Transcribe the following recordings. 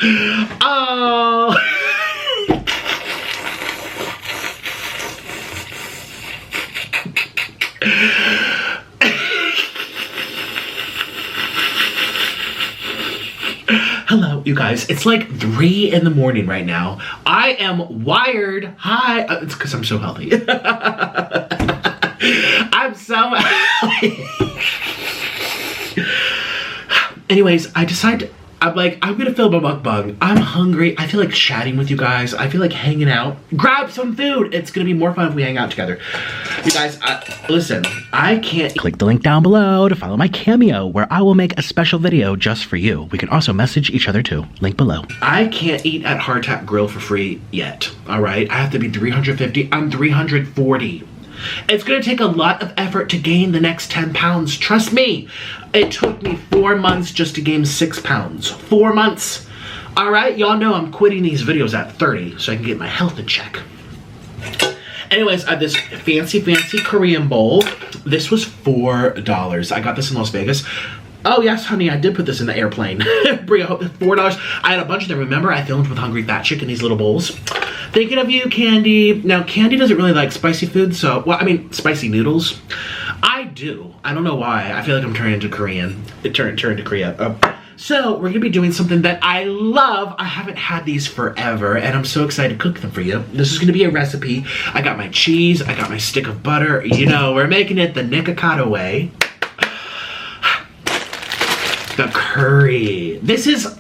Oh. Hello, you guys. It's like 3 in the morning right now. I am wired. Hi. It's because I'm so healthy. I'm so healthy. Anyways, I decided, I'm gonna film a mukbang. I'm hungry. I feel like chatting with you guys. I feel like hanging out. Grab some food. It's gonna be more fun if we hang out together. You guys, listen, I can't. Click the link down below to follow my Cameo, where I will make a special video just for you. We can also message each other too. Link below. I can't eat at Hardtack Grill for free yet. All right, I have to be 350. I'm 340. It's gonna take a lot of effort to gain the next 10 pounds. Trust me. It took me 4 months just to gain 6 pounds. 4 months. All right, y'all know I'm quitting these videos at 30 so I can get my health in check. Anyways, I have this fancy Korean bowl. This was $4. I got this in Las Vegas. Oh yes, honey, I did put this in the airplane. Bring it home, $4. I had a bunch of them. Remember, I filmed with Hungry Fat Chick in these little bowls. Thinking of you, Candy. Now, Candy doesn't really like spicy food, so, well, I mean, spicy noodles. I do. I don't know why. I feel like I'm turning into Korean. Turn to Korea. So, we're gonna be doing something that I love. I haven't had these forever, and I'm so excited to cook them for you. This is gonna be a recipe. I got my cheese, I got my stick of butter. You know, we're making it the Nikocado way. The curry. This is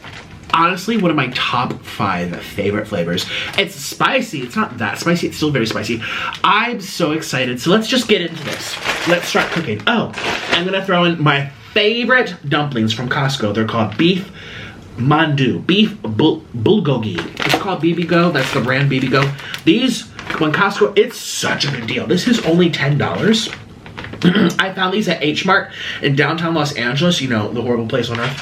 honestly one of my top 5 favorite flavors. It's spicy. It's not that spicy. It's still very spicy. I'm so excited. So let's just get into this. Let's start cooking. Oh, I'm gonna throw in my favorite dumplings from Costco. They're called beef mandu, beef bulgogi. It's called BBGO. That's the brand BBGO. These, when Costco, it's such a good deal. This is only $10. I found these at H Mart in downtown Los Angeles, you know, the horrible place on earth.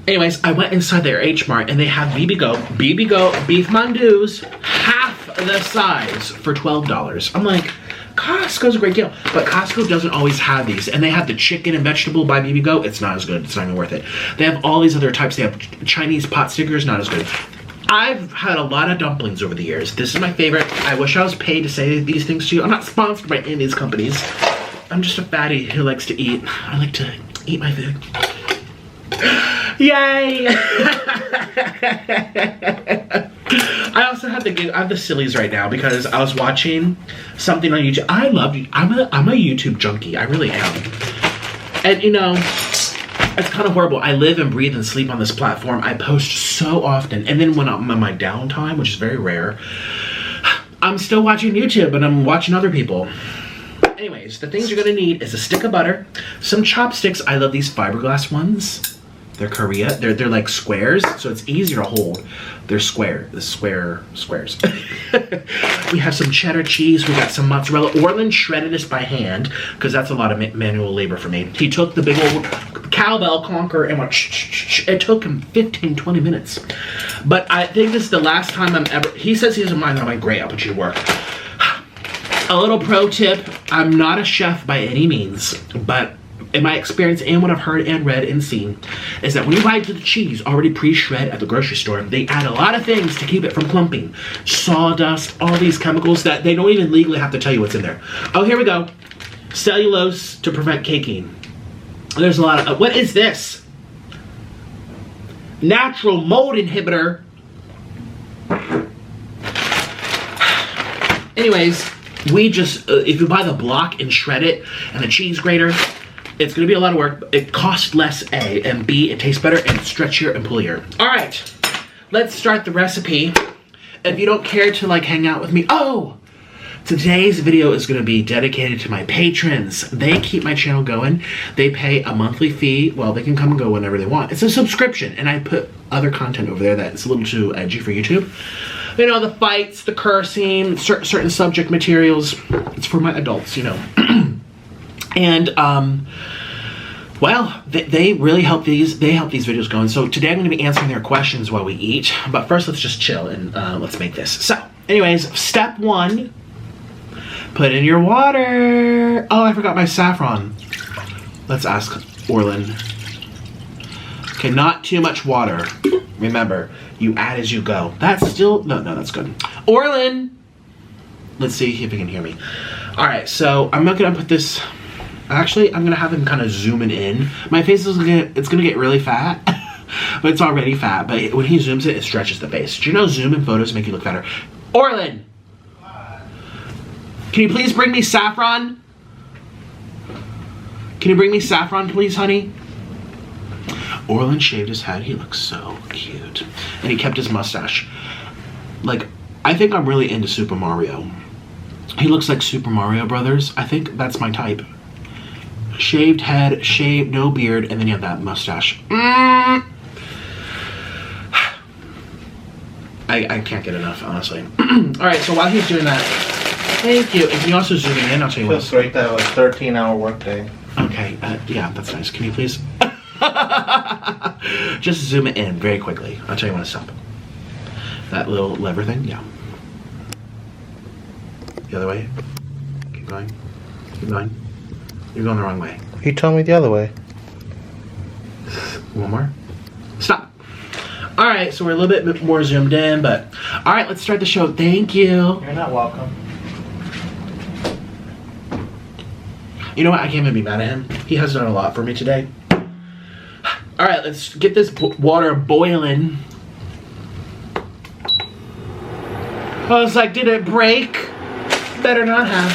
Anyways, I went inside their H Mart and they have BBGO beef mandus, half the size for $12. I'm like, Costco's a great deal, but Costco doesn't always have these. And they have the chicken and vegetable by BBGO. It's not as good. It's not even worth it. They have all these other types. They have Chinese pot stickers, not as good. I've had a lot of dumplings over the years. This is my favorite. I wish I was paid to say these things to you. I'm not sponsored by any of these companies. I'm just a fatty who likes to eat. I like to eat my food. Yay! I also have the sillies right now because I was watching something on YouTube. I love you. I'm a YouTube junkie. I really am. And you know, it's kind of horrible. I live and breathe and sleep on this platform. I post so often, and then when I'm on my downtime, which is very rare, I'm still watching YouTube and I'm watching other people. Anyways, the things you're gonna need is a stick of butter, some chopsticks. I love these fiberglass ones. They're Korea. They're like squares, so it's easier to hold. They're squares. We have some cheddar cheese. We got some mozzarella. Orland shredded this by hand because that's a lot of manual labor for me. He took the big old cowbell conker and went shh. It took him 15-20 minutes. But I think this is the last time I'm ever. He says he doesn't mind. I'm like, great, I'll put you to work. A little pro tip, I'm not a chef by any means, but in my experience and what I've heard and read and seen is that when you buy the cheese already pre-shred at the grocery store, they add a lot of things to keep it from clumping. Sawdust, all these chemicals that they don't even legally have to tell you what's in there. Oh, here we go. Cellulose to prevent caking. There's a lot of, what is this? Natural mold inhibitor. Anyways, we just, if you buy the block and shred it and the cheese grater, it's gonna be a lot of work. It costs less, A, and B, it tastes better and stretchier and pullier. All right, let's start the recipe. If you don't care to like hang out with me, oh, today's video is gonna be dedicated to my patrons. They keep my channel going. They pay a monthly fee. Well, they can come and go whenever they want. It's a subscription, and I put other content over there that's a little too edgy for YouTube. You know, the fights, the cursing, certain subject materials. It's for my adults, you know. And, well, they really help these videos going. So today I'm going to be answering their questions while we eat. But first, let's just chill and let's make this. So, anyways, step 1, put in your water. Oh, I forgot my saffron. Let's ask Orland. Okay, not too much water. Remember, you add as you go. That's still, no, that's good. Orlin! Let's see if he can hear me. All right, so I'm not gonna put this, actually, I'm gonna have him kind of zooming in. My face is it's gonna get really fat, but it's already fat, but when he zooms it, it stretches the face. Do you know zoom in photos make you look fatter? Orlin! Can you please bring me saffron? Can you bring me saffron, please, honey? Orlin shaved his head. He looks so cute. And he kept his mustache. Like, I think I'm really into Super Mario. He looks like Super Mario Brothers. I think that's my type. Shaved head, shaved, no beard, and then you have that mustache. I can't get enough, honestly. Alright, so while he's doing that, thank you. And can you also zoom in? I'll tell you what. Feels great to have a 13-hour workday. Okay, yeah, that's nice. Can you please? Just zoom it in very quickly. I'll tell you when to stop. That little lever thing, yeah. The other way. Keep going. Keep going. You're going the wrong way. You told me the other way. One more. Stop. All right, so we're a little bit more zoomed in, but all right, let's start the show. Thank you. You're not welcome. You know what? I can't even be mad at him. He has done a lot for me today. All right, let's get this water boiling. I was like, did it break? Better not have.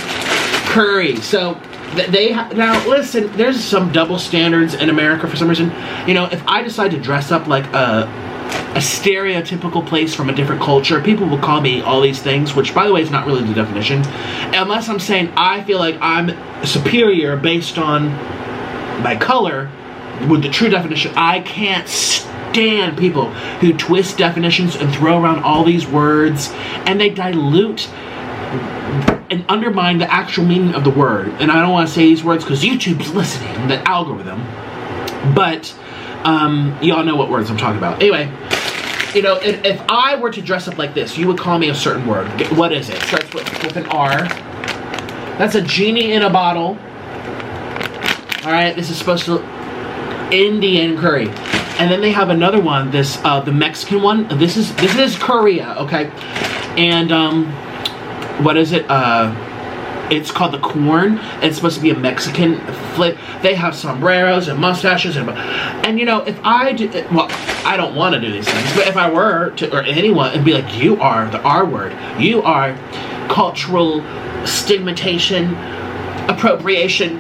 Curry. So now listen, there's some double standards in America for some reason. You know, if I decide to dress up like a stereotypical place from a different culture, people will call me all these things, which by the way is not really the definition, unless I'm saying I feel like I'm superior based on my color. With the true definition, I can't stand people who twist definitions and throw around all these words, and they dilute and undermine the actual meaning of the word. And I don't want to say these words because YouTube's listening, the algorithm, but y'all know what words I'm talking about. Anyway, you know, if I were to dress up like this, you would call me a certain word. What is it? It starts with an R. That's a genie in a bottle. All right, this is supposed to Indian curry. And then they have another one, this the Mexican one. This is Korea, okay? And what is it? It's called the corn. It's supposed to be a Mexican flavor. They have sombreros and mustaches and you know, if I do, well, I don't want to do these things, but if I were to, or anyone, it'd be like, you are the R word. You are cultural stigmatization, appropriation,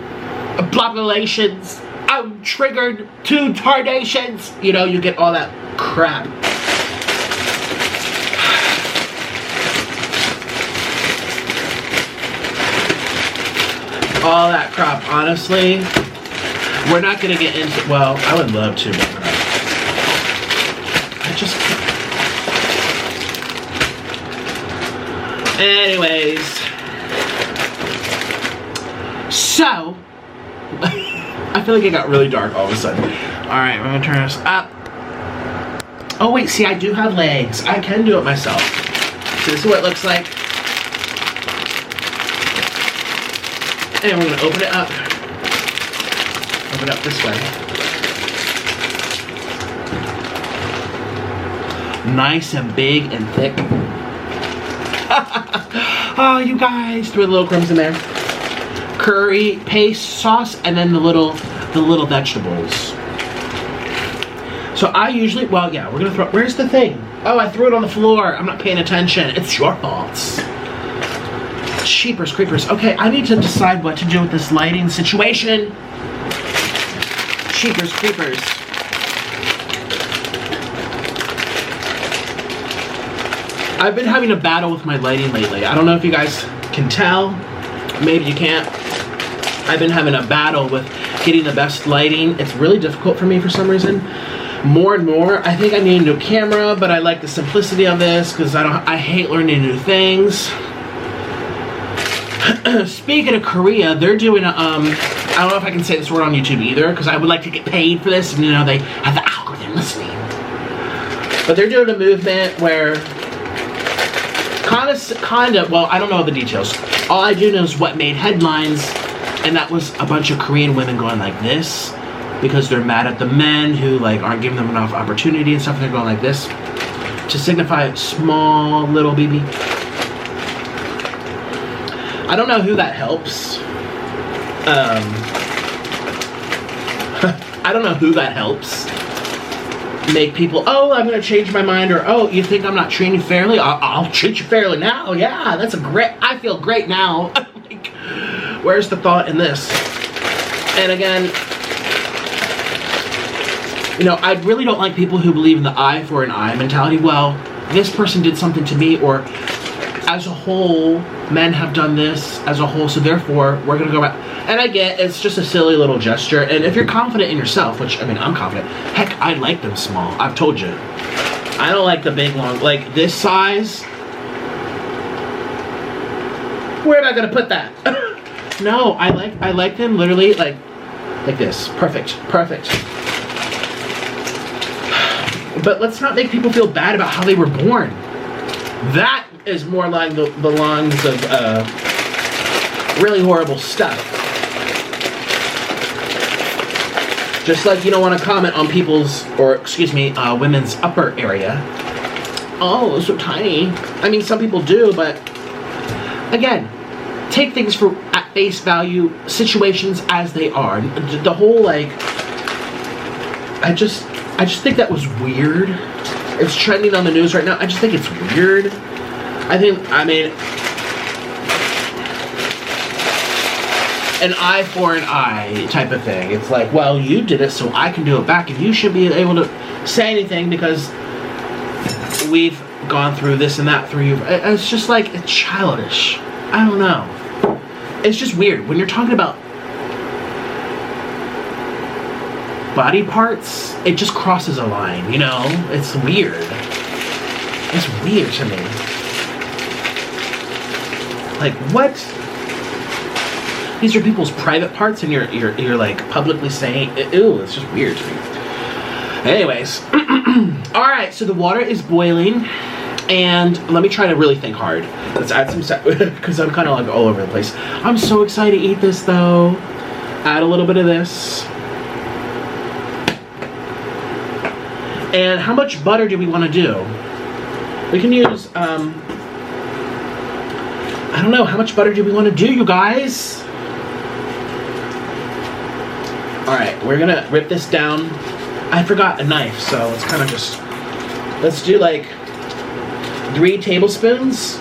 populations. I'm triggered to tardations. You know, you get all that crap. All that crap, honestly. We're not gonna get into, well, I would love to, but I just, anyways. So, I feel like it got really dark all of a sudden. Alright, we're gonna turn this up. Oh wait, see, I do have legs. I can do it myself. So this is what it looks like. And we're gonna open it up. Open it up this way. Nice and big and thick. Oh, you guys, threw the little crumbs in there. Curry paste sauce, and then the little vegetables. So I usually, well, yeah, we're gonna throw, where's the thing? Oh, I threw it on the floor. I'm not paying attention. It's your fault. Sheepers creepers. Okay, I need to decide what to do with this lighting situation. Sheepers creepers. I've been having a battle with my lighting lately. I don't know if you guys can tell. Maybe you can't. I've been having a battle with getting the best lighting. It's really difficult for me for some reason. More and more, I think I need a new camera, but I like the simplicity of this because I hate learning new things. Speaking of Korea, they're doing a, I don't know if I can say this word on YouTube either, because I would like to get paid for this, and you know, they have the algorithm listening. But they're doing a movement where, kind of, well, I don't know the details. All I do know is what made headlines, and that was a bunch of Korean women going like this, because they're mad at the men who like aren't giving them enough opportunity and stuff, and they're going like this to signify small little BB. I don't know who that helps. I don't know who that helps make people, oh, I'm gonna change my mind, or oh, you think I'm not treating you fairly? I'll treat you fairly now. Yeah, that's a great, I feel great now. Like, where's the thought in this? And again, you know, I really don't like people who believe in the eye for an eye mentality. Well, this person did something to me, or as a whole, men have done this as a whole, so therefore we're gonna go back. And I get it's just a silly little gesture, and if you're confident in yourself, which I mean I'm confident, heck, I like them small. I've told you, I don't like the big long, like this size. Where am I gonna put that? No, I like them literally like this. Perfect. But let's not make people feel bad about how they were born. That is more along the lines of really horrible stuff. Just like you don't want to comment on people's, or excuse me, women's upper area. Oh, it's so tiny. I mean, some people do, but again, take things for at face value, situations as they are. The whole like, I just think that was weird. It's trending on the news right now. I just think it's weird. I mean, an eye for an eye type of thing. It's like, well, you did it, so I can do it back, and you should be able to say anything because we've gone through this and that through you. It's just like, it's childish. I don't know. It's just weird. When you're talking about body parts, it just crosses a line, you know? It's weird. It's weird to me. Like, what? These are people's private parts, and you're like publicly saying, ew, it's just weird to me. Anyways, all right, so the water is boiling, and let me try to really think hard. Let's add some, because I'm kind of like all over the place. I'm so excited to eat this though. Add a little bit of this. And how much butter do we want to do? We can use, I don't know, how much butter do we want to do, you guys? Alright, we're gonna rip this down. I forgot a knife, so let's kind of just, let's do like 3 tablespoons.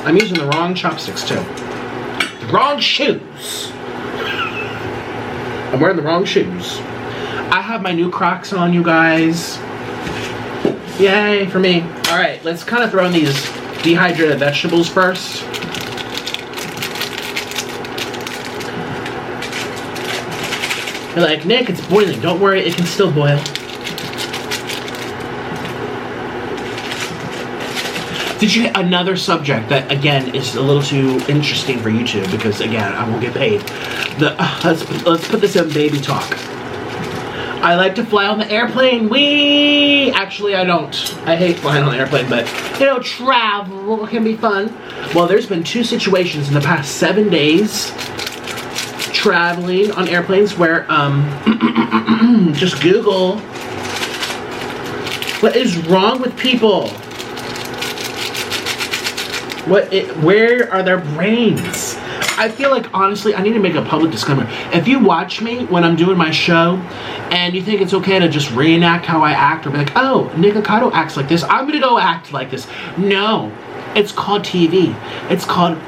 I'm using the wrong chopsticks too. The wrong shoes. I'm wearing the wrong shoes. I have my new Crocs on, you guys. Yay for me. Alright, let's kind of throw in these dehydrated vegetables first. You're like, Nick, it's boiling. Don't worry, it can still boil. Did you get another subject that, again, is a little too interesting for YouTube because, again, I won't get paid. Let's put this in baby talk. I like to fly on the airplane. Whee! Actually, I don't. I hate flying on the airplane, but, you know, travel can be fun. Well, there's been 2 situations in the past 7 days traveling on airplanes where, just Google. What is wrong with people? Where are their brains? I feel like, honestly, I need to make a public disclaimer. If you watch me when I'm doing my show and you think it's okay to just reenact how I act or be like, oh, Nikocado acts like this, I'm gonna go act like this. No, it's called TV. It's called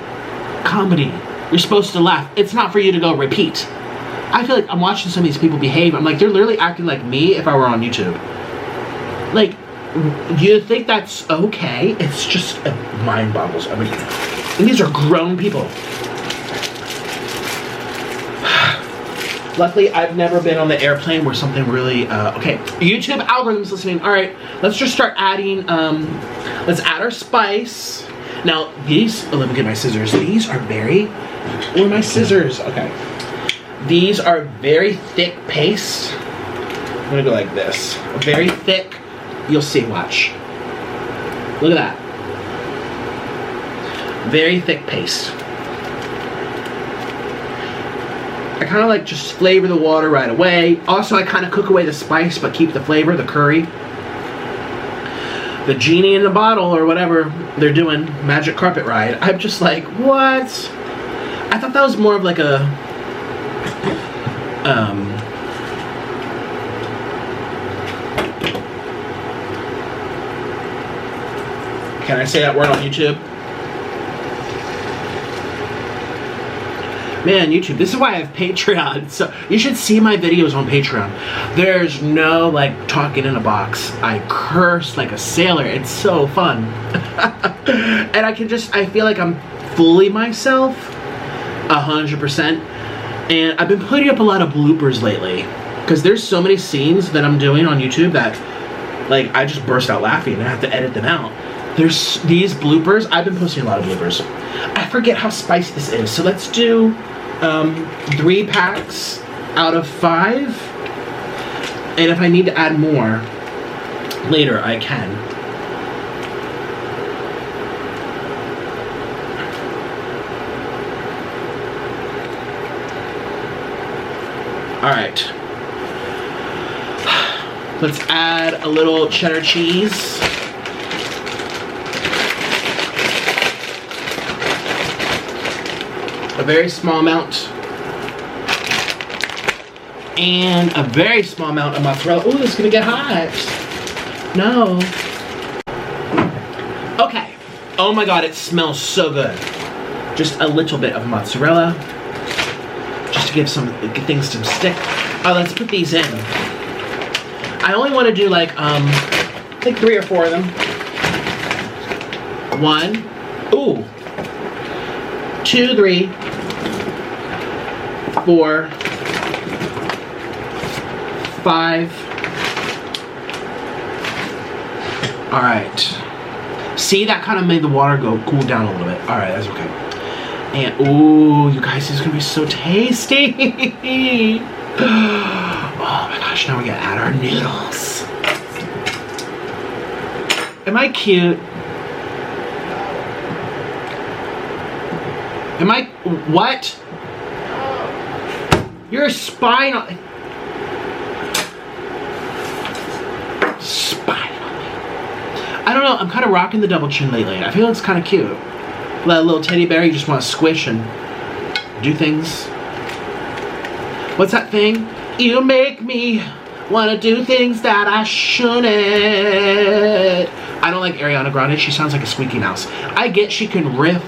comedy. You're supposed to laugh. It's not for you to go repeat. I feel like I'm watching some of these people behave. I'm like, they're literally acting like me if I were on YouTube. Like, you think that's okay? It's just, it mind boggles. I mean, and these are grown people. Luckily, I've never been on the airplane where something really, okay. YouTube algorithms listening. All right, let's just start adding, let's add our spice. Now, these, oh, let me get my scissors. These are very, where are my scissors? Okay. These are very thick paste. I'm gonna go like this. Very thick. You'll see, watch. Look at that. Very thick paste. I kind of like just flavor the water right away. Also, I kind of cook away the spice, but keep the flavor, the curry. The genie in the bottle, or whatever they're doing, magic carpet ride. I'm just like, what? I thought that was more of like a, can I say that word on YouTube? Man, YouTube, this is why I have Patreon. So you should see my videos on Patreon. There's no like talking in a box. I curse like a sailor. It's so fun. And I feel like I'm fully myself 100%. And I've been putting up a lot of bloopers lately because there's so many scenes that I'm doing on YouTube that like I just burst out laughing and I have to edit them out. There's these bloopers. I've been posting a lot of bloopers. I forget how spicy this is. So let's do 3 packs out of 5. And if I need to add more later, I can. Alright. Let's add a little cheddar cheese. A very small amount. And a very small amount of mozzarella. Ooh, it's gonna get hot. No. Okay. Oh my god, it smells so good. Just a little bit of mozzarella. Just to give things some stick. Let's put these in. I only want to do like, I think 3 or 4 of them. 1. Ooh. 2, 3. 4, 5. All right. See, that kind of made the water cool down a little bit. All right, that's okay. And ooh, you guys, this is gonna be so tasty. Oh my gosh, now we gotta add our noodles. Am I cute? Am I, what? You're spying on me. Spying on me. I don't know, I'm kind of rocking the double chin lately. I feel it's kind of cute. Like a little teddy bear, you just want to squish and do things. What's that thing? You make me want to do things that I shouldn't. I don't like Ariana Grande. She sounds like a squeaky mouse. I get she can riff.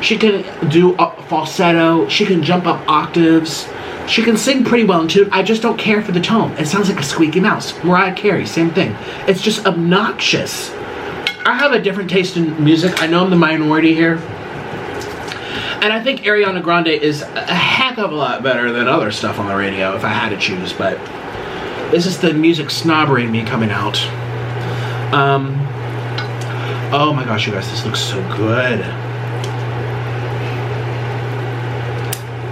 She can do falsetto. She can jump up octaves. She can sing pretty well in tune. I just don't care for the tone. It sounds like a squeaky mouse. Mariah Carey, same thing. It's just obnoxious. I have a different taste in music. I know I'm the minority here. And I think Ariana Grande is a heck of a lot better than other stuff on the radio if I had to choose. But this is the music snobbery in me coming out. Oh my gosh, you guys, this looks so good.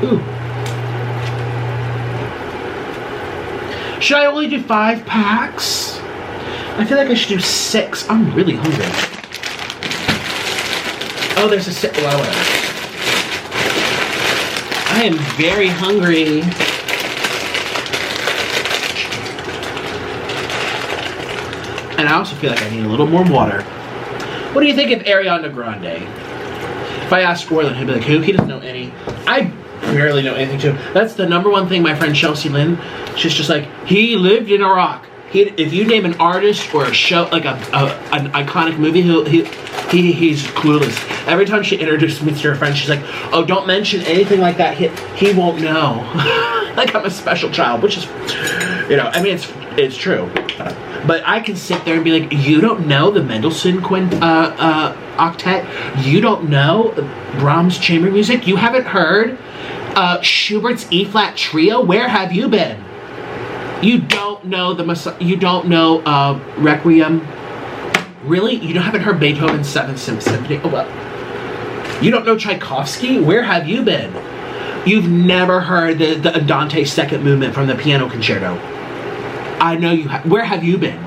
Ooh. Should I only do 5 packs? I feel like I should do 6. I'm really hungry. Oh, there's a 6. Well, whatever. I am very hungry. And I also feel like I need a little more water. What do you think of Ariana Grande? If I asked Orlin, he'd be like, who? He doesn't know any. I barely know anything too. That's the #1 thing my friend Chelsea Lynn, she's just like, he lived in Iraq. If you name an artist or a show, like an iconic movie, he's clueless. Every time she introduces me to her friend, she's like, oh, don't mention anything like that. He won't know. Like I'm a special child, which is, you know, I mean, it's true. But I can sit there and be like, you don't know the Mendelssohn octet? You don't know Brahms chamber music? You haven't heard Schubert's E-flat trio? Where have you been? You don't know you don't know Requiem? Really? You haven't heard Beethoven's 7th Symphony? Oh, well. You don't know Tchaikovsky? Where have you been? You've never heard the Andante 2nd movement from the piano concerto. I know you have. Where have you been?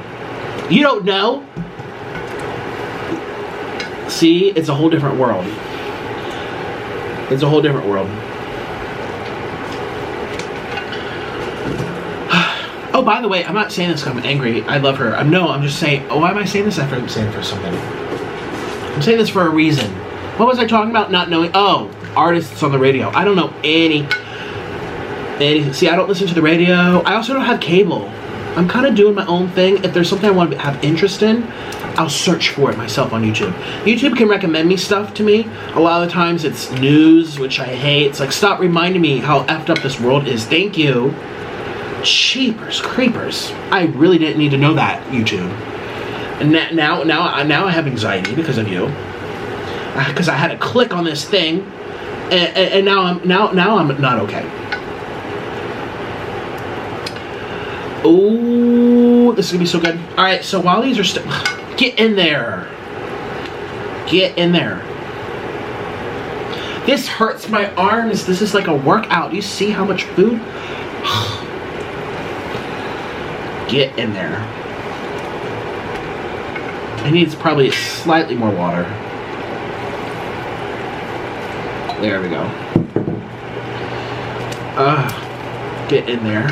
You don't know? See? It's a whole different world. It's a whole different world. Oh, by the way, I'm not saying this because I'm angry. I love her. No, I'm just saying. Oh, why am I saying this? I'm saying it for something. I'm saying this for a reason. What was I talking about? Not knowing. Oh, artists on the radio. I don't know any. See, I don't listen to the radio. I also don't have cable. I'm kind of doing my own thing. If there's something I want to have interest in, I'll search for it myself on YouTube. YouTube can recommend me stuff to me. A lot of the times it's news, which I hate. It's like, stop reminding me how effed up this world is. Thank you. Cheapers, creepers. I really didn't need to know that, YouTube. And now I have anxiety because of you. Because I had to click on this thing, and now I'm not okay. Oh, this is gonna be so good. All right, so while these are still, get in there. Get in there. This hurts my arms. This is like a workout. Do you see how much food? Get in there. It needs probably slightly more water. There we go. Get in there.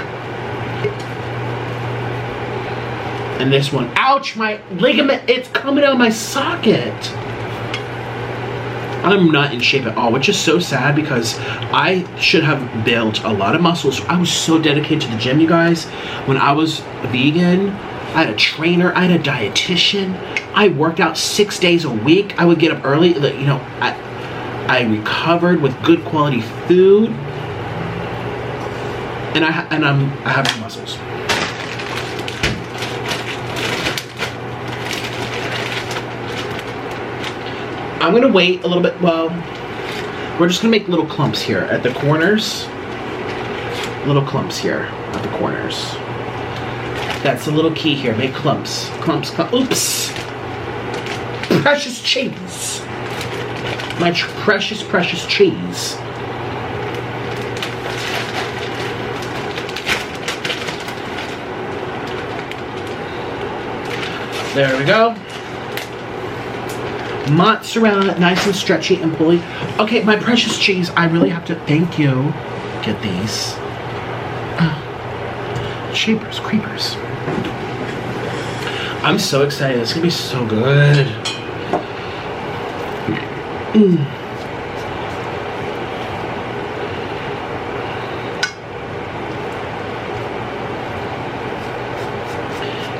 And this one, ouch, my ligament, it's coming out of my socket. I'm not in shape at all, which is so sad because I should have built a lot of muscles. I was so dedicated to the gym, you guys. When I was vegan, I had a trainer, I had a dietitian. I worked out 6 days a week. I would get up early, you know, I recovered with good quality food. And I have muscles. I'm gonna wait a little bit. Well, we're just gonna make little clumps here at the corners. Little clumps here at the corners. That's the little key here. Make clumps. Clumps, clumps. Oops! Precious cheese. My precious, precious cheese. There we go. Mozzarella, nice and stretchy and pulley. Okay, my precious cheese, I really have to thank you. Get these. Shapers, creepers. I'm so excited. It's gonna be so good.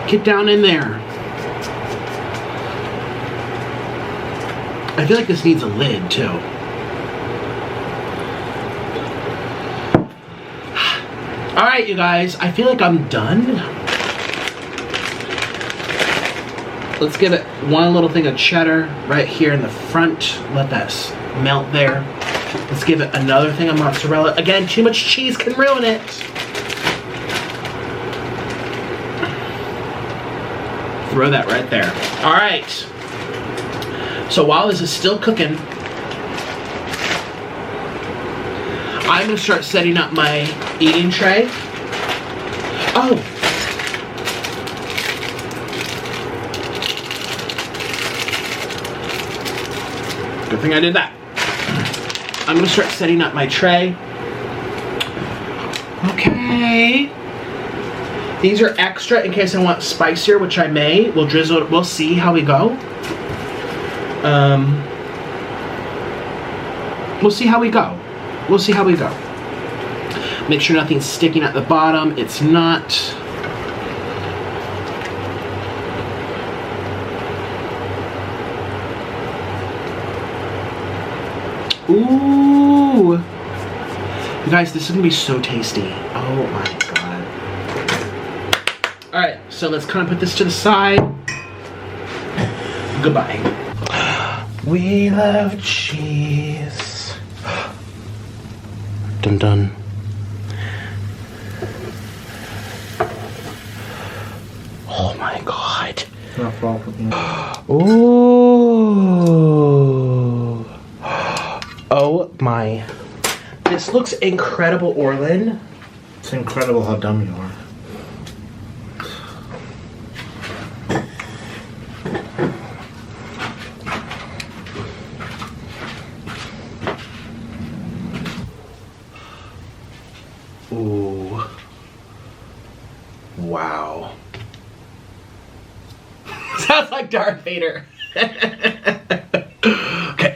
Get down in there. I feel like this needs a lid too. Alright, you guys, I feel like I'm done. Let's give it one little thing of cheddar right here in the front. Let that melt there. Let's give it another thing of mozzarella. Again, too much cheese can ruin it. Throw that right there. Alright. So while this is still cooking, I'm gonna start setting up my eating tray. Oh! Good thing I did that. I'm gonna start setting up my tray. Okay. These are extra in case I want spicier, which I may. We'll drizzle it. We'll see how we go. We'll see how we go. We'll see how we go. Make sure nothing's sticking at the bottom. It's not. Ooh. You guys, this is gonna be so tasty. Oh my god. Alright, so let's kind of put this to the side. Goodbye. We love cheese. Dun dun. Oh my god. Not far from you. Ooh. Oh my. This looks incredible, Orlin. It's incredible how dumb you are. Ooh. Wow. Sounds like Darth Vader. Okay.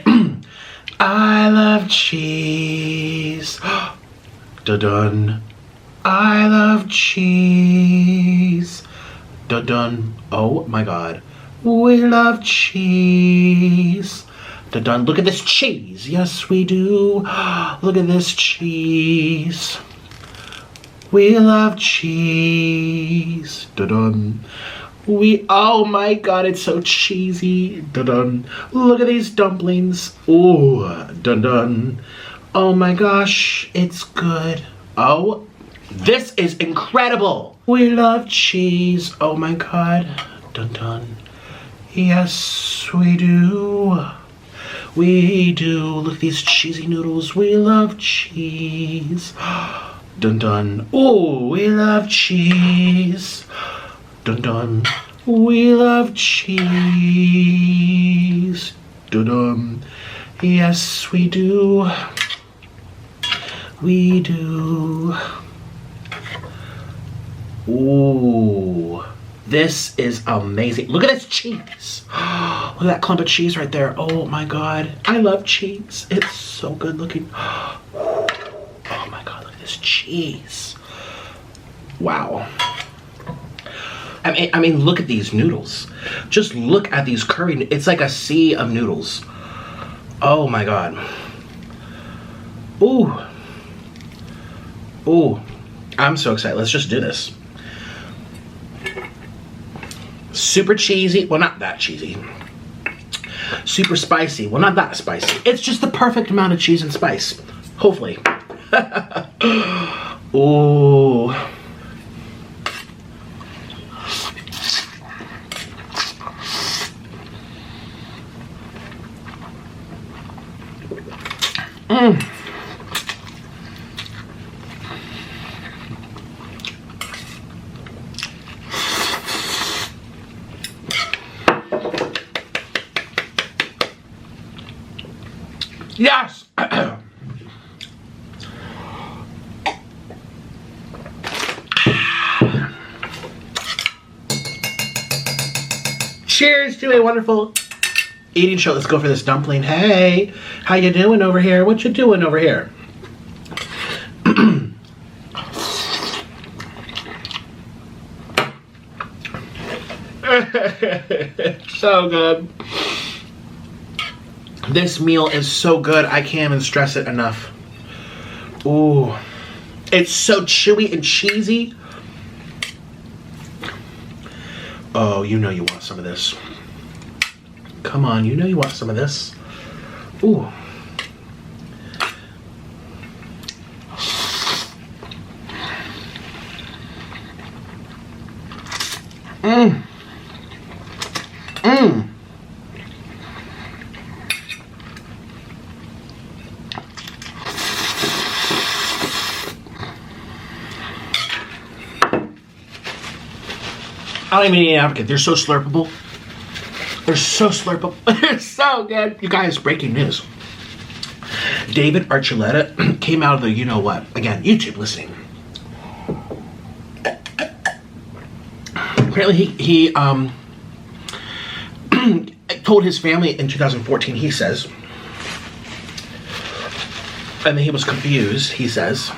I love cheese. Dun-dun. I love cheese. Dun-dun. Oh my god. We love cheese. Dun-dun. Look at this cheese. Yes, we do. Look at this cheese. We love cheese. Dun-dun. Oh my god, it's so cheesy. Dun-dun. Look at these dumplings. Ooh. Dun-dun. Oh my gosh, it's good. Oh, this is incredible. We love cheese. Oh my god. Dun-dun. Yes, we do. We do. Look at these cheesy noodles. We love cheese. Dun-dun. Oh, we love cheese. Dun-dun. We love cheese. Dun-dun. Yes, we do. We do. Ooh. This is amazing. Look at this cheese. Look at that clump of cheese right there. Oh my god. I love cheese. It's so good looking. Oh my god, look at this cheese. Wow. I mean, look at these noodles. Just look at these curry. It's like a sea of noodles. Oh my god. Ooh. Ooh. I'm so excited. Let's just do this. Super cheesy. Well, not that cheesy. Super spicy. Well, not that spicy. It's just the perfect amount of cheese and spice. Hopefully. Ooh. Mmm. Yes! Cheers to a wonderful eating show. Let's go for this dumpling. Hey, how you doing over here? What you doing over here? So good. This meal is so good. I can't even stress it enough. Ooh. It's so chewy and cheesy. Oh, you know you want some of this. Come on, you know you want some of this. Ooh. Mmm. Mmm. I don't even need an advocate. They're so slurpable. They're so slurpable. They're so good. You guys, breaking news. David Archuleta came out of the you-know-what. Again, YouTube listening. Apparently he told his family in 2014, he says, and then he was confused, he says.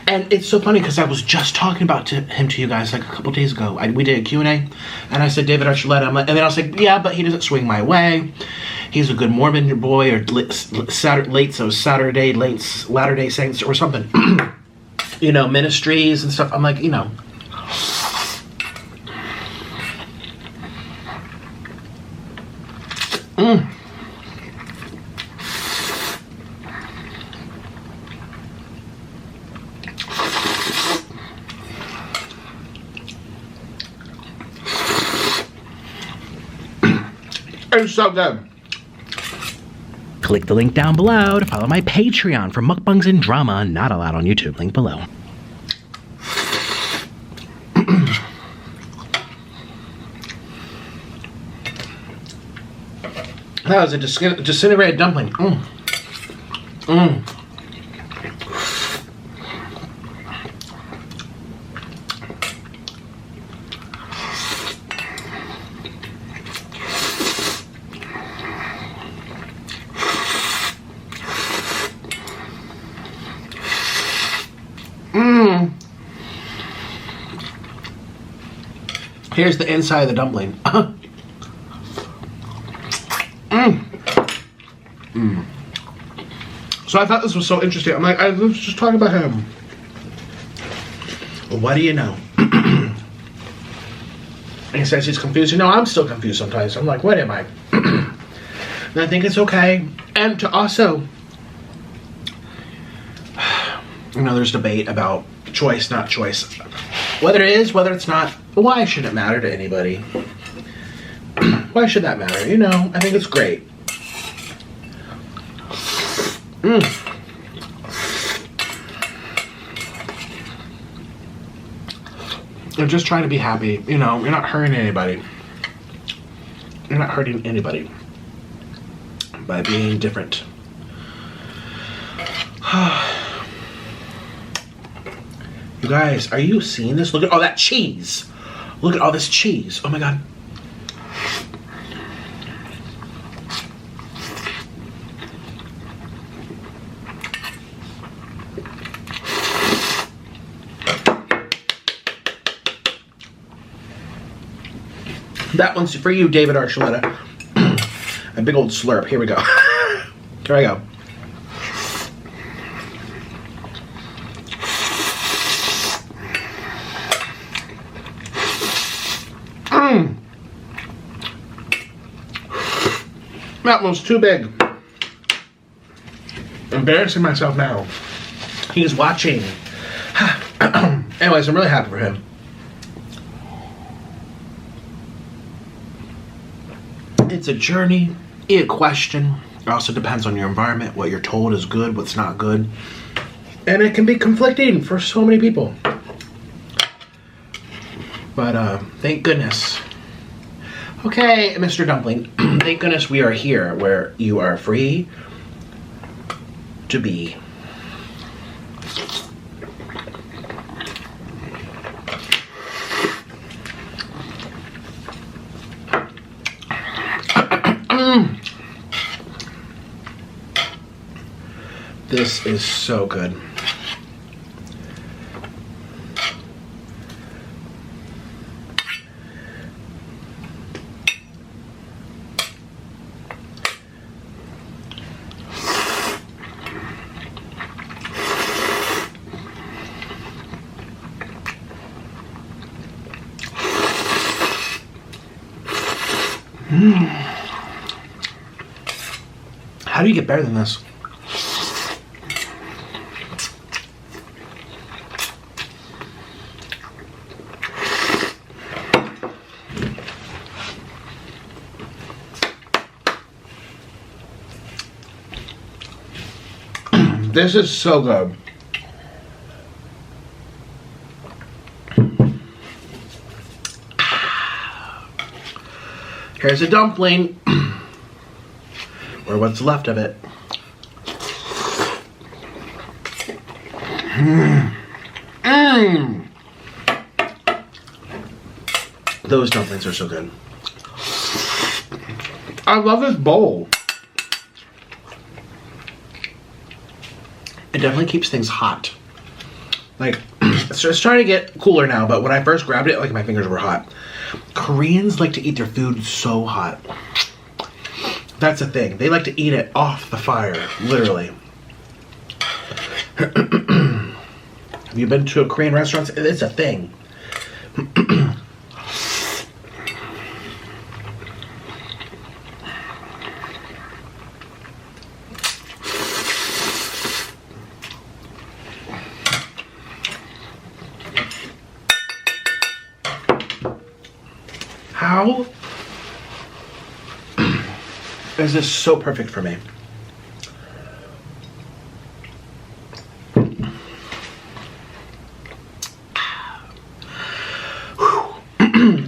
And it's so funny because I was just talking about him to you guys like a couple days ago. We did a Q&A, and I said David Archuleta. And then I was like, yeah, but he doesn't swing my way. He's a good Mormon boy, or Latter-day Saints or something. You know, ministries and stuff. I'm like, you know. Mmm. It's so good. Click the link down below to follow my Patreon for mukbangs and drama not allowed on YouTube. Link below. That was a disintegrated dumpling. Mmm. Mmm. Here's the inside of the dumpling. So I thought this was so interesting. I'm like, I was just talking about him. Well, what do you know? He says he's confused. You know, I'm still confused sometimes. I'm like, what am I? And I think it's okay. And to also, you know, there's debate about choice, not choice. Whether it is, whether it's not, why should it matter to anybody? Why should that matter? You know, I think it's great. You're just trying to be happy. You know, you're not hurting anybody. You're not hurting anybody by being different. You guys, are you seeing this? Look at all that cheese. Look at all this cheese. Oh my God. That one's for you, David Archuleta. A big old slurp. Here we go. Here I go. That one's too big. Embarrassing myself now. He's watching. Anyways, I'm really happy for him. It's a journey, a question. It also depends on your environment, what you're told is good, what's not good. And it can be conflicting for so many people. But thank goodness. Okay, Mr. Dumpling, thank goodness we are here where you are free to be. This is so good. How do you get better than this? This is so good. Here's a dumpling, or what's left of it. Those dumplings are so good. I love this bowl. It definitely keeps things hot. Like, it's starting to get cooler now, but when I first grabbed it, like, my fingers were hot. Koreans like to eat their food so hot. That's the thing. They like to eat it off the fire, literally. Have you been to a Korean restaurant? It's a thing. How is this so perfect for me?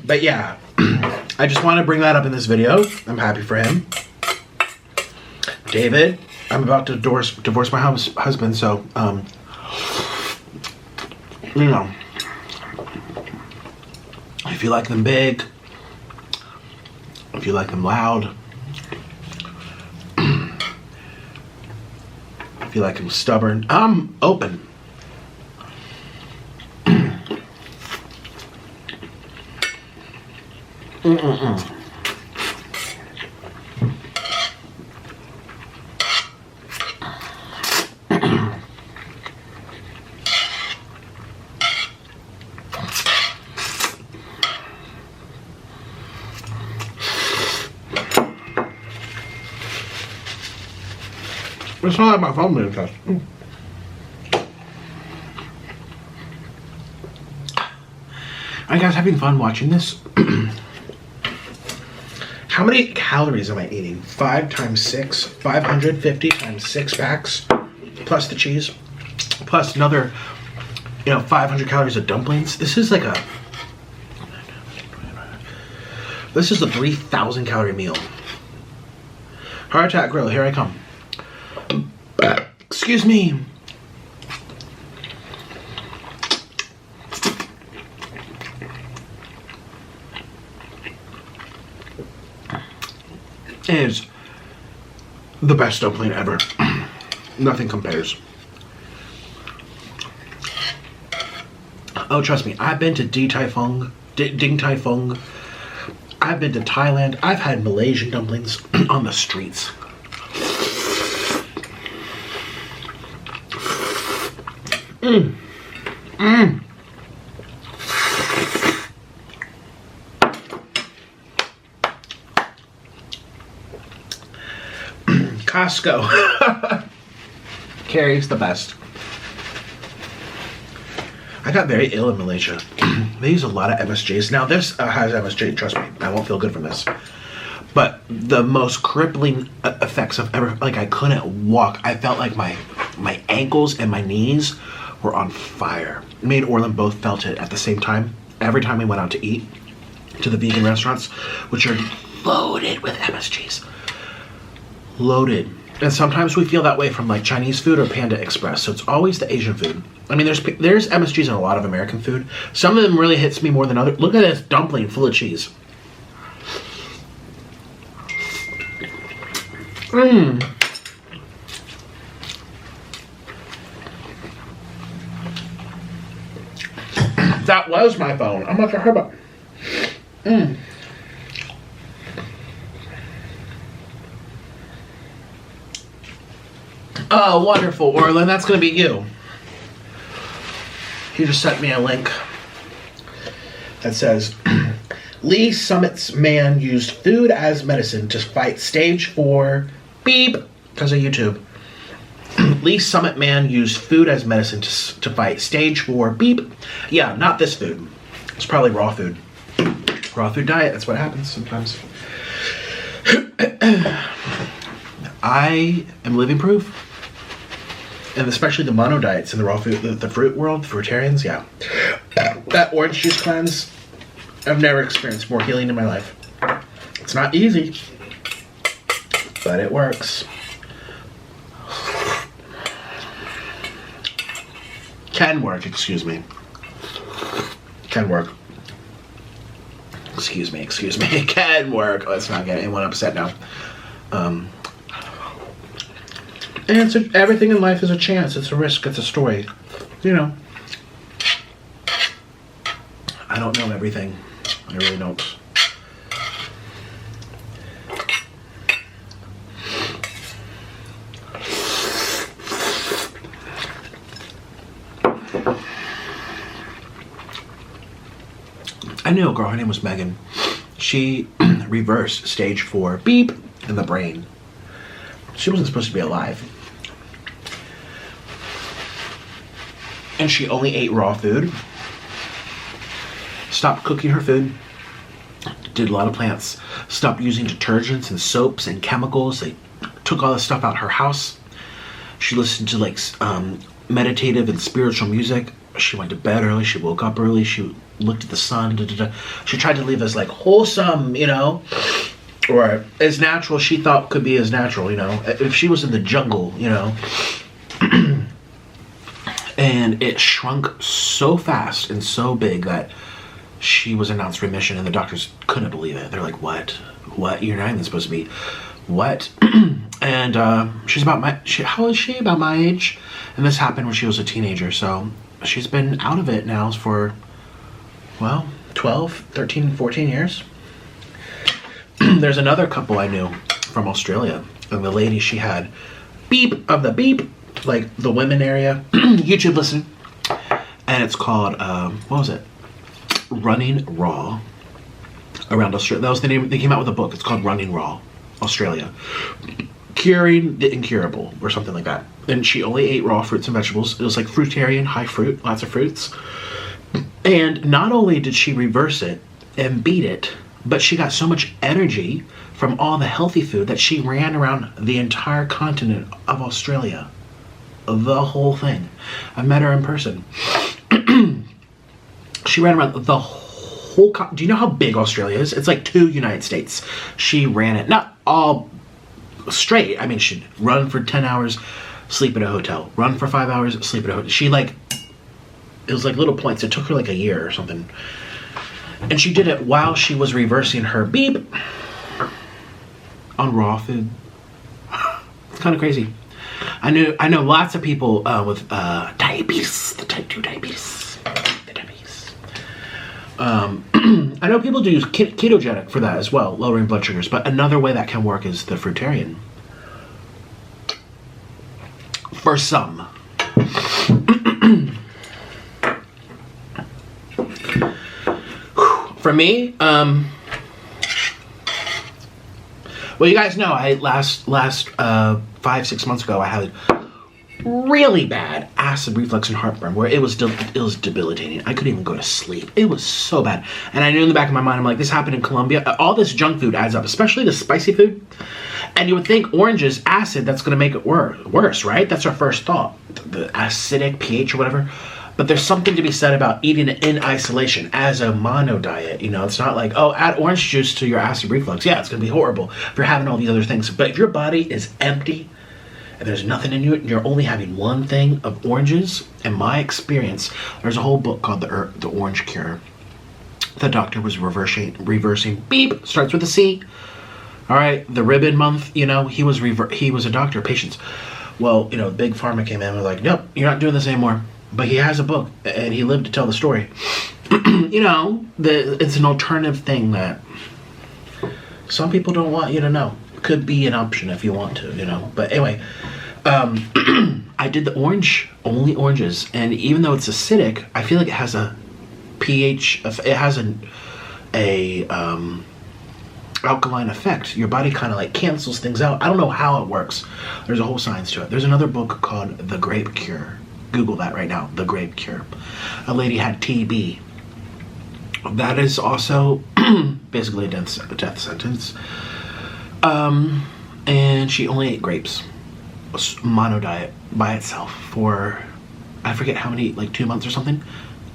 But yeah, I just want to bring that up in this video. I'm happy for him. David, I'm about to divorce my husband, so, you know, if you like them big, if you like them loud, if you like them stubborn, I'm open. It's not like my phone being touched. Are you guys having fun watching this? How many calories am I eating? 5 times 6, 550 times 6 packs, plus the cheese, plus another, 500 calories of dumplings. This is like a 3,000 calorie meal. Heart attack grill, here I come. Excuse me. It is the best dumpling ever. Nothing compares. Oh, trust me, I've been to Din Tai Fung. I've been to Thailand. I've had Malaysian dumplings on the streets. Costco. Carrie's the best. I got very ill in Malaysia. They use a lot of MSGs. Now this has MSG, trust me. I won't feel good from this. But the most crippling effects of ever, like I couldn't walk. I felt like my ankles and my knees were on fire. Me and Orlin both felt it at the same time. Every time we went out to eat to the vegan restaurants, which are loaded with MSGs. Loaded. And sometimes we feel that way from like Chinese food or Panda Express. So it's always the Asian food. I mean, there's MSGs in a lot of American food. Some of them really hits me more than others. Look at this dumpling full of cheese. That was my phone. I'm not sure about. Oh, wonderful, Orlin. That's going to be you. He just sent me a link that says, Lee Summit's man used food as medicine to fight stage 4 beep because of YouTube. Lee Summit man used food as medicine to fight stage 4 beep. Yeah, not this food. It's probably raw food. Raw food diet. That's what happens sometimes. I am living proof. And especially the mono diets in the raw food, the fruit world, fruitarians, yeah. That orange juice cleanse, I've never experienced more healing in my life. It's not easy, but it works. Can work, excuse me. Can work. Excuse me. Can work. Let's not get anyone upset now. And everything in life is a chance. It's a risk. It's a story. I don't know everything. I really don't. I knew a girl. Her name was Megan. She reversed stage 4 beep in the brain. She wasn't supposed to be alive. And she only ate raw food. Stopped cooking her food. Did a lot of plants. Stopped using detergents and soaps and chemicals. They took all this stuff out her house. She listened to like meditative and spiritual music. She went to bed early. She woke up early. She looked at the sun. She tried to live as like wholesome, or as natural she thought could be as natural, if she was in the jungle, and it shrunk so fast and so big that she was announced remission and the doctors couldn't believe it. They're like, what, you're not even supposed to be, what? And she's about how is she? About my age. And this happened when she was a teenager, so she's been out of it now for 12, 13, 14 years. There's another couple I knew from Australia, and the lady, she had beep of the beep, like the women area. YouTube listen. And it's called, what was it? Running Raw. Around Australia. That was the name. They came out with a book. It's called Running Raw, Australia. Curing the Incurable, or something like that. And she only ate raw fruits and vegetables. It was like fruitarian, high fruit, lots of fruits. And not only did she reverse it and beat it, but she got so much energy from all the healthy food that she ran around the entire continent of Australia. The whole thing. I met her in person. She ran around the whole do you know how big Australia is? It's like 2 United States. She ran it, not all straight. I mean, she'd run for 10 hours, sleep at a hotel. Run for 5 hours, sleep at a hotel. She like, it was like little points. It took her like a year or something. And she did it while she was reversing her beep on raw food. It's kind of crazy. I know lots of people with diabetes, the type 2 diabetes. I know people do use ketogenic for that as well, lowering blood sugars, but another way that can work is the fruitarian. For some. For me, well, you guys know I last 5-6 months ago I had really bad acid reflux and heartburn where it was debilitating. I couldn't even go to sleep. It was so bad. And I knew in the back of my mind, I'm like, this happened in Colombia. All this junk food adds up, especially the spicy food. And you would think oranges, acid, that's going to make it worse, right? That's our first thought. The acidic pH or whatever. But there's something to be said about eating it in isolation as a mono diet. You know, it's not like, oh, add orange juice to your acid reflux. Yeah, it's going to be horrible if you're having all these other things. But if your body is empty, and there's nothing in you, and you're only having one thing of oranges, in my experience, there's a whole book called The Orange Cure. The doctor was reversing beep, starts with a C. All right, the ribbon month, you know, he was a doctor, patients. Well, you know, Big Pharma came in and was like, nope, you're not doing this anymore. But he has a book, and he lived to tell the story. You know, it's an alternative thing that some people don't want you to know. Could be an option if you want to, you know. But anyway, I did the only oranges, and even though it's acidic, I feel like it has a pH. It has a alkaline effect. Your body kind of like cancels things out. I don't know how it works. There's a whole science to it. There's another book called The Grape Cure. Google that right now. The Grape Cure. A lady had TB. That is also basically a death sentence. And she only ate grapes, mono diet by itself for, I forget how many, like 2 months or something.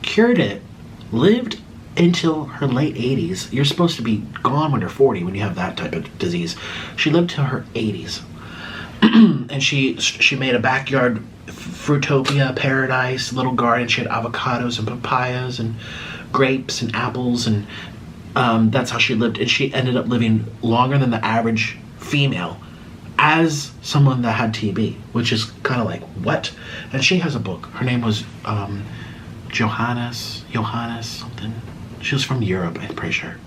Cured it, lived until her late 80s. You're supposed to be gone when you're 40 when you have that type of disease. She lived till her 80s. And she made a backyard fruitopia paradise, little garden. She had avocados and papayas and grapes and apples, and that's how she lived. And she ended up living longer than the average female as someone that had TB, which is kind of like, what? And she has a book. Her name was Johannes something. She was from Europe, I'm pretty sure.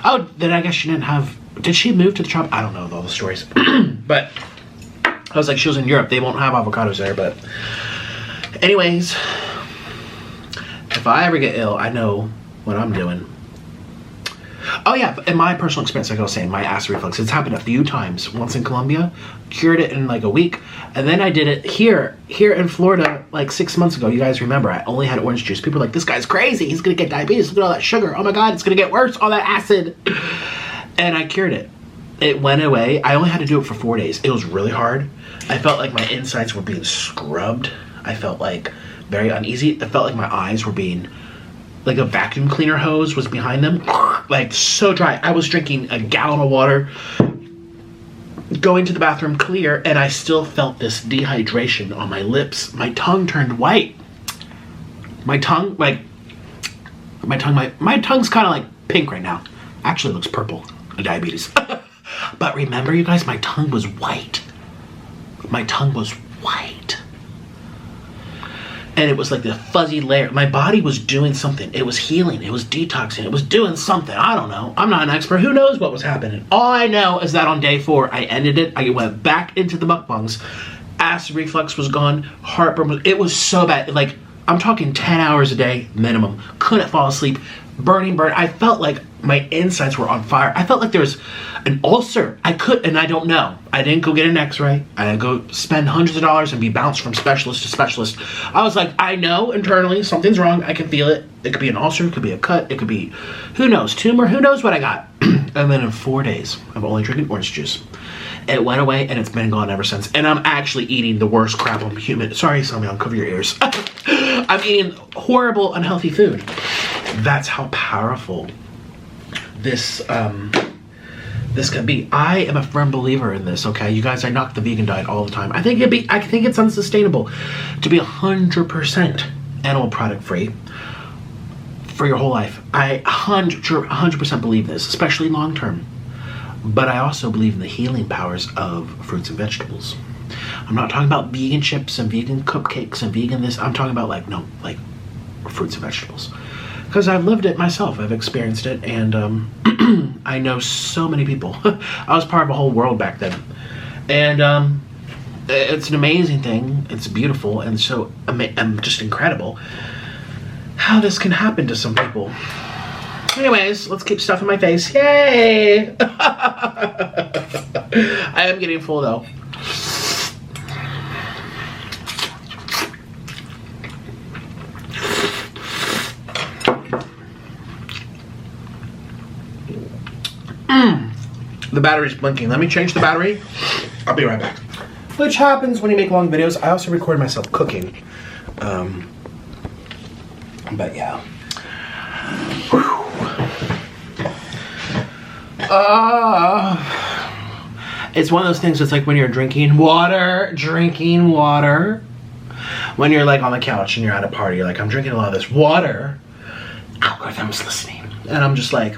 Oh, then I guess she didn't have, did she move to the trop? I don't know all the stories. But I was like, she was in Europe. They won't have avocados there, but anyways, if I ever get ill, I know what I'm doing. Oh yeah, in my personal experience, like I was saying, my acid reflux, it's happened a few times. Once in Colombia, cured it in like a week, and then I did it here in Florida like 6 months ago. You guys remember, I only had orange juice. People were like, this guy's crazy, he's gonna get diabetes, look at all that sugar, oh my god, it's gonna get worse, all that acid. And I cured it. It went away. I only had to do it for 4 days. It was really hard. I felt like my insides were being scrubbed. I felt like very uneasy. It felt like my eyes were being, like a vacuum cleaner hose was behind them. Like so dry. I was drinking a gallon of water, going to the bathroom clear, and I still felt this dehydration on my lips. My tongue turned white. My tongue's kind of like pink right now. Actually, it looks purple. Diabetes. But remember, you guys, my tongue was white. My tongue was white. and it was like the fuzzy layer. My body was doing something. It was healing. It was detoxing. It was doing something. I don't know. I'm not an expert. Who knows what was happening? All I know is that on day 4, I ended it. I went back into the mukbangs. Acid reflux was gone. Heartburn was, it was so bad. Like, I'm talking 10 hours a day minimum. Couldn't fall asleep. Burn. I felt like my insides were on fire. I felt like there was an ulcer. And I don't know. I didn't go get an x-ray. I didn't go spend hundreds of dollars and be bounced from specialist to specialist. I was like, I know internally something's wrong. I can feel it. It could be an ulcer. It could be a cut. It could be, who knows, tumor. Who knows what I got. And then in 4 days of only drinking orange juice, it went away, and it's been gone ever since. And I'm actually eating the worst crap on human. Sorry, Samuel, cover your ears. I'm eating horrible, unhealthy food. That's how powerful this this can be. I am a firm believer in this. Okay, you guys, I knock the vegan diet all the time. I think it's unsustainable to be 100% animal product free for your whole life. I 100% believe this, especially long term. But I also believe in the healing powers of fruits and vegetables. I'm not talking about vegan chips and vegan cupcakes and vegan this. I'm talking about like fruits and vegetables. Because I've lived it myself. I've experienced it, and I know so many people. I was part of a whole world back then. And it's an amazing thing. It's beautiful, and so just incredible how this can happen to some people. Anyways, let's keep stuff in my face. Yay! I am getting full though. The battery's blinking. Let me change the battery. I'll be right back. Which happens when you make long videos. I also record myself cooking. But yeah. It's one of those things. It's like when you're drinking water. When you're like on the couch and you're at a party, you're like, I'm drinking a lot of this water. Algorithm's listening. And I'm just like,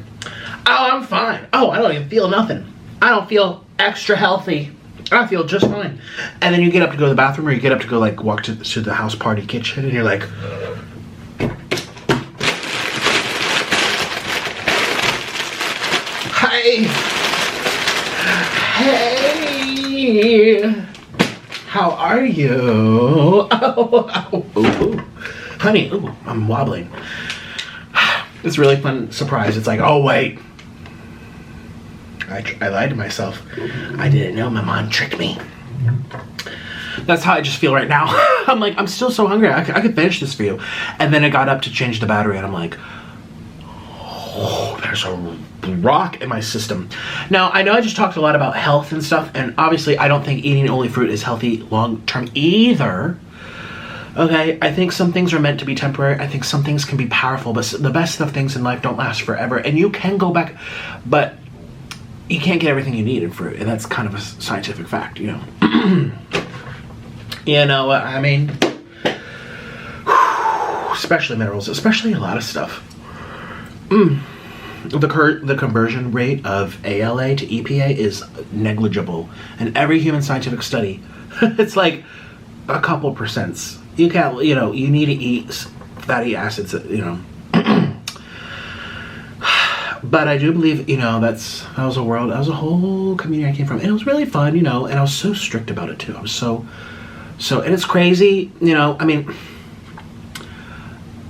oh, I'm fine. Oh, I don't even feel nothing. I don't feel extra healthy. I feel just fine. And then you get up to go to the bathroom, or you get up to go like walk to the house party kitchen, and you're like, hi. Hey. How are you? Oh. Honey, ooh, I'm wobbling. It's a really fun surprise. It's like, oh wait, I lied to myself. I didn't know. My mom tricked me. That's how I just feel right now. I'm like, I'm still so hungry. I could finish this for you. And then I got up to change the battery, and I'm like, oh, there's a rock in my system. Now, I know I just talked a lot about health and stuff, and obviously I don't think eating only fruit is healthy long term either. Okay, I think some things are meant to be temporary. I think some things can be powerful, but the best of things in life don't last forever. And you can go back, but you can't get everything you need in fruit. And that's kind of a scientific fact, you know. You know what I mean? Especially minerals, especially a lot of stuff. The conversion rate of ALA to EPA is negligible. In every human scientific study, it's like a couple percents. You can't, you know, you need to eat fatty acids, you know. But I do believe, you know, that was a whole community I came from. And it was really fun, you know, and I was so strict about it too. I was so, and it's crazy, you know, I mean,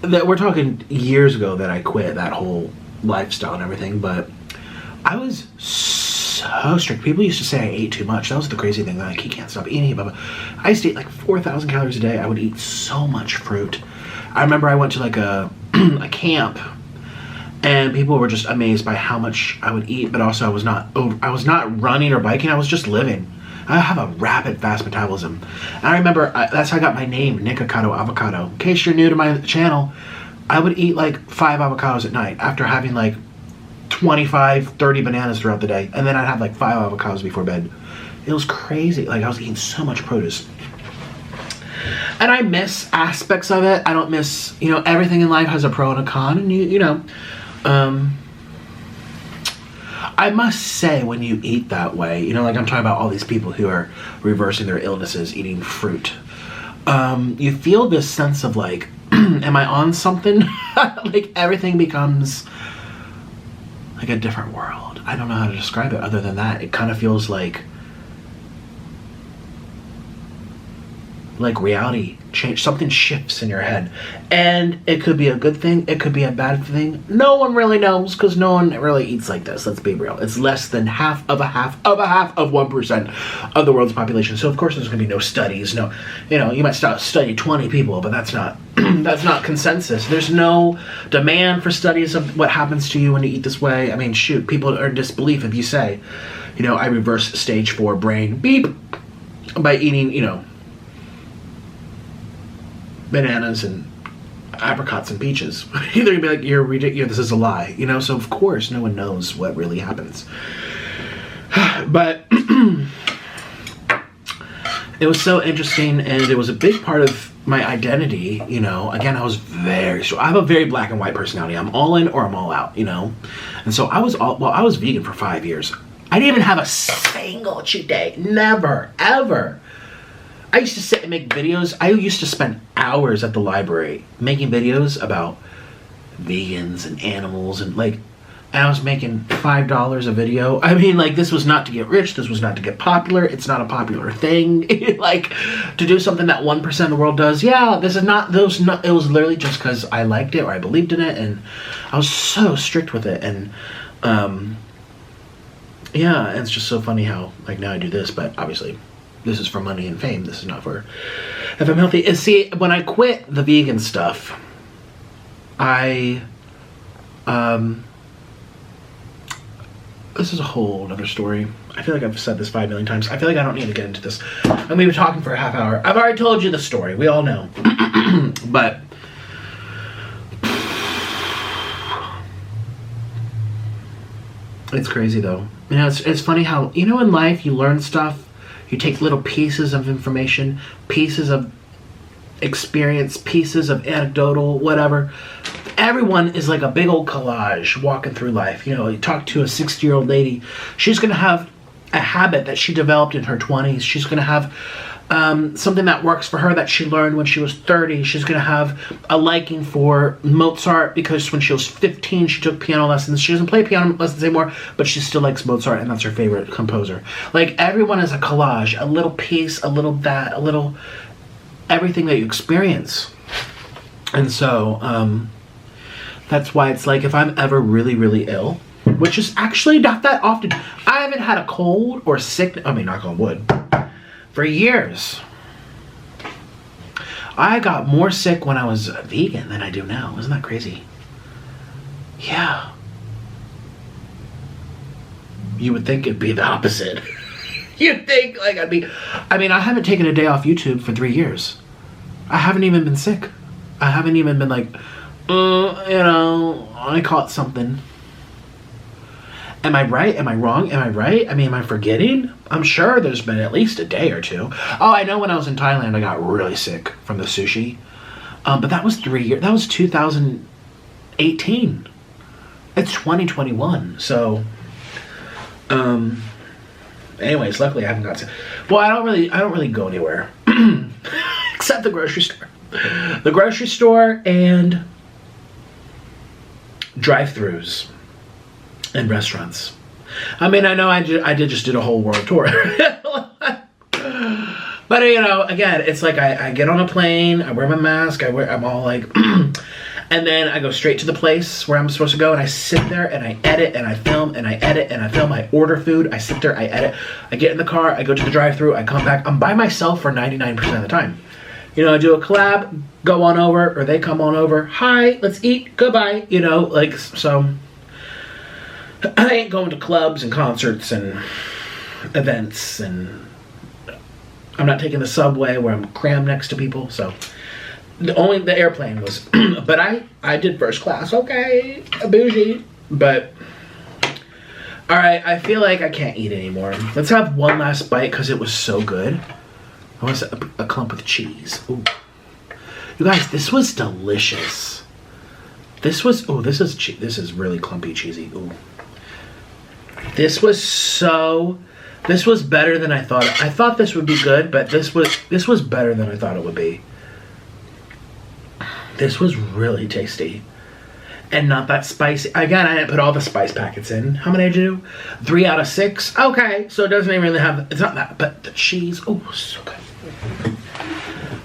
that we're talking years ago that I quit that whole lifestyle and everything, but I was so strict. People used to say I ate too much. That was the crazy thing. Like, he can't stop eating. But I used to eat like 4,000 calories a day. I would eat so much fruit. I remember I went to like a camp, and people were just amazed by how much I would eat. But also, I was not running or biking. I was just living. I have a rapid, fast metabolism. And I remember that's how I got my name, Nikocado Avocado. In case you're new to my channel, I would eat like 5 avocados at night after having like 25, 30 bananas throughout the day. And then I'd have like 5 avocados before bed. It was crazy. Like, I was eating so much produce. And I miss aspects of it. I don't miss, you know, everything in life has a pro and a con. And you know, I must say, when you eat that way, you know, like I'm talking about all these people who are reversing their illnesses eating fruit. you feel this sense of like, am I on something? Like everything becomes like a different world. I don't know how to describe it other than that. It kind of feels like reality change, something shifts in your head, and it could be a good thing, it could be a bad thing. No one really knows, because no one really eats like this. Let's be real. It's less than half of 1% of the world's population. So of course there's going to be no studies. No, you might study 20 people, but that's not that's not consensus. There's no demand for studies of what happens to you when you eat this way. I mean, shoot, people are in disbelief if you say, I reverse stage 4 brain beep by eating, bananas and apricots and peaches. Either you'd be like, you're ridiculous, this is a lie, so of course no one knows what really happens. But it was so interesting, and it was a big part of my identity. Again, I was I have a very black and white personality. I'm all in or I'm all out, and so I was vegan for 5 years. I didn't even have a single cheat day. Never, ever. I used to sit and make videos. I used to spend hours at the library making videos about vegans and animals, and I was making $5 a video. I mean, this was not to get rich. This was not to get popular. It's not a popular thing. To do something that 1% of the world does. Yeah, this is not those. It was literally just because I liked it or I believed in it, and I was so strict with it. And yeah, it's just so funny how now I do this, but obviously this is for money and fame. This is not for if I'm healthy. See, when I quit the vegan stuff, this is a whole other story. I feel like I've said this 5 million times. I feel like I don't need to get into this. I'm going to be talking for a half hour. I've already told you the story. We all know. But it's crazy though. It's funny how, in life you learn stuff. You take little pieces of information, pieces of experience, pieces of anecdotal, whatever. Everyone is like a big old collage walking through life. You talk to a 60-year-old lady. She's going to have a habit that she developed in her 20s. She's going to have something that works for her that she learned when she was 30. She's going to have a liking for Mozart because when she was 15 she took piano lessons. She doesn't play piano lessons anymore, but she still likes Mozart, and that's her favorite composer. Everyone is a collage, a little piece, a little that, a little everything that you experience. And so that's why it's if I'm ever really, really ill, which is actually not that often. I haven't had a cold or sick, knock on wood, for years. I got more sick when I was vegan than I do now. Isn't that crazy? Yeah. You would think it'd be the opposite. You'd think I'd be... I haven't taken a day off YouTube for 3 years. I haven't even been sick. I haven't even been I caught something. Am I right? Am I wrong? Am I right? Am I forgetting? I'm sure there's been at least a day or two. Oh, I know when I was in Thailand, I got really sick from the sushi. But that was 3 years. That was 2018. It's 2021. So, anyways, luckily I haven't got sick. Well, I don't really go anywhere. Except the grocery store. The grocery store and drive-thrus. And restaurants. I know I did a whole world tour. But again, it's I get on a plane, I wear my mask, I'm all and then I go straight to the place where I'm supposed to go, and I sit there and I edit and I film and I edit and I film. I order food, I sit there, I edit, I get in the car, I go to the drive-thru, I come back. I'm by myself for 99% of the time. I do a collab, go on over, or they come on over. Hi, let's eat, goodbye. So I ain't going to clubs and concerts and events, and I'm not taking the subway where I'm crammed next to people. So the airplane was, but I did first class. Okay, bougie, but all right. I feel like I can't eat anymore. Let's have one last bite because it was so good. I want a clump with cheese. Ooh, you guys, this was delicious. This is really clumpy cheesy. Ooh. This was so This was better than I thought. I thought this would be good, but this was better than I thought it would be. This was really tasty. And not that spicy. Again, I didn't put all the spice packets in. How many did I do? 3 out of 6. Okay, so it doesn't even really have, it's not that, but the cheese, oh, so good.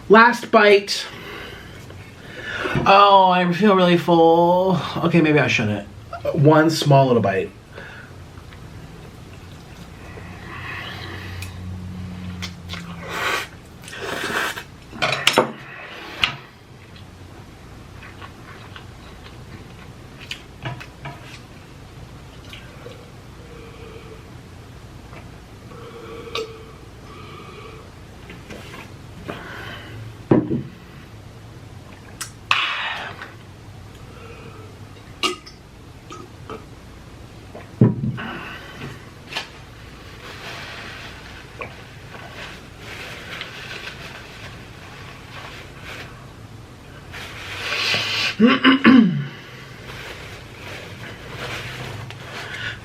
Last bite. Oh, I feel really full. Okay, maybe I shouldn't. One small little bite.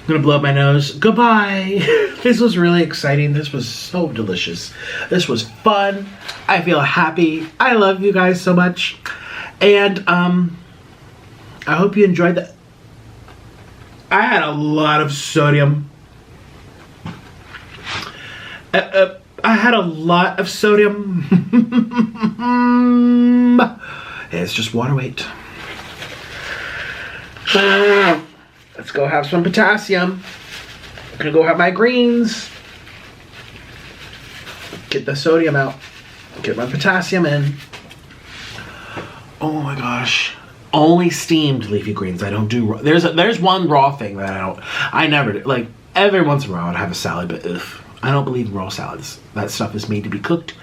I'm gonna blow up my nose. Goodbye. This was really exciting. This was so delicious. This was fun. I feel happy. I love you guys so much. And I hope you enjoyed that. I had a lot of sodium. I had a lot of sodium. It's just water weight. Let's go have some potassium. I'm gonna go have my greens. Get the sodium out. Get my potassium in. Oh my gosh. Only steamed leafy greens. I don't do raw. There's one raw thing that I never do. Like every once in a while I'd have a salad, but I don't believe in raw salads. That stuff is made to be cooked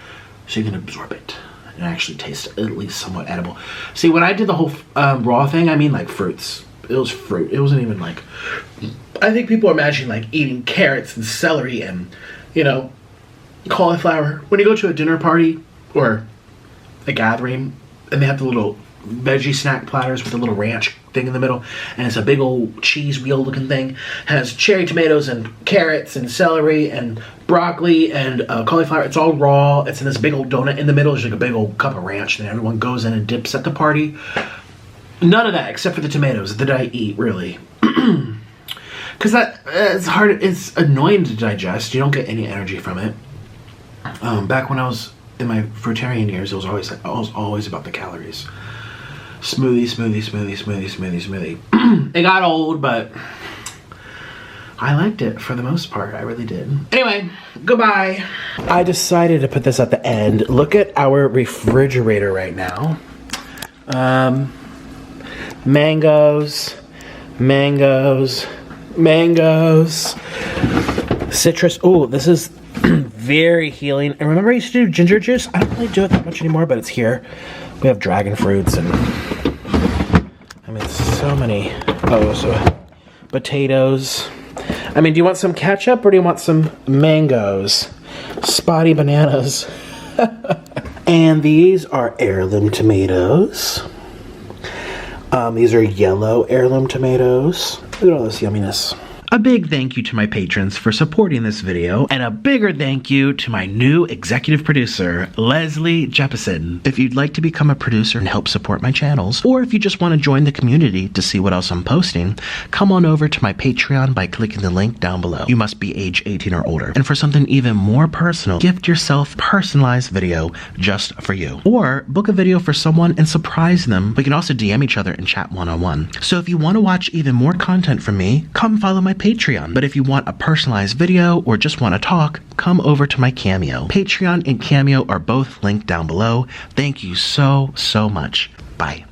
so you can absorb it and actually taste at least somewhat edible. See, when I did the whole raw thing, I mean like fruits. It was fruit. It wasn't even like, I think people are imagining like eating carrots and celery and, you know, cauliflower. When you go to a dinner party or a gathering and they have the little veggie snack platters with a little ranch thing in the middle, and it's a big old cheese wheel looking thing, it has cherry tomatoes and carrots and celery and broccoli and cauliflower. It's all raw. It's in this big old donut. In the middle is like a big old cup of ranch, and everyone goes in and dips at the party. None of that except for the tomatoes that I eat, really. Because it's hard, it's annoying to digest. You don't get any energy from it. Back when I was in my fruitarian years, it was always about the calories. Smoothie. It got old, but I liked it for the most part. I really did. Anyway, goodbye. I decided to put this at the end. Look at our refrigerator right now. Mangoes, citrus. Oh, this is very healing. And remember I used to do ginger juice? I don't really do it that much anymore, but it's here. We have dragon fruits and I mean so many. Oh, so potatoes. I mean, do you want some ketchup or do you want some mangoes? Spotty bananas. And these are heirloom tomatoes. These are yellow heirloom tomatoes. Look at all this yumminess. A big thank you to my patrons for supporting this video, and a bigger thank you to my new executive producer, Leslie Jeppesen. If you'd like to become a producer and help support my channels, or if you just want to join the community to see what else I'm posting, come on over to my Patreon by clicking the link down below. You must be age 18 or older. And for something even more personal, gift yourself a personalized video just for you. Or book a video for someone and surprise them. We can also DM each other and chat one-on-one. So if you want to watch even more content from me, come follow my Patreon. But if you want a personalized video or just want to talk, come over to my Cameo. Patreon and Cameo are both linked down below. Thank you so much. Bye.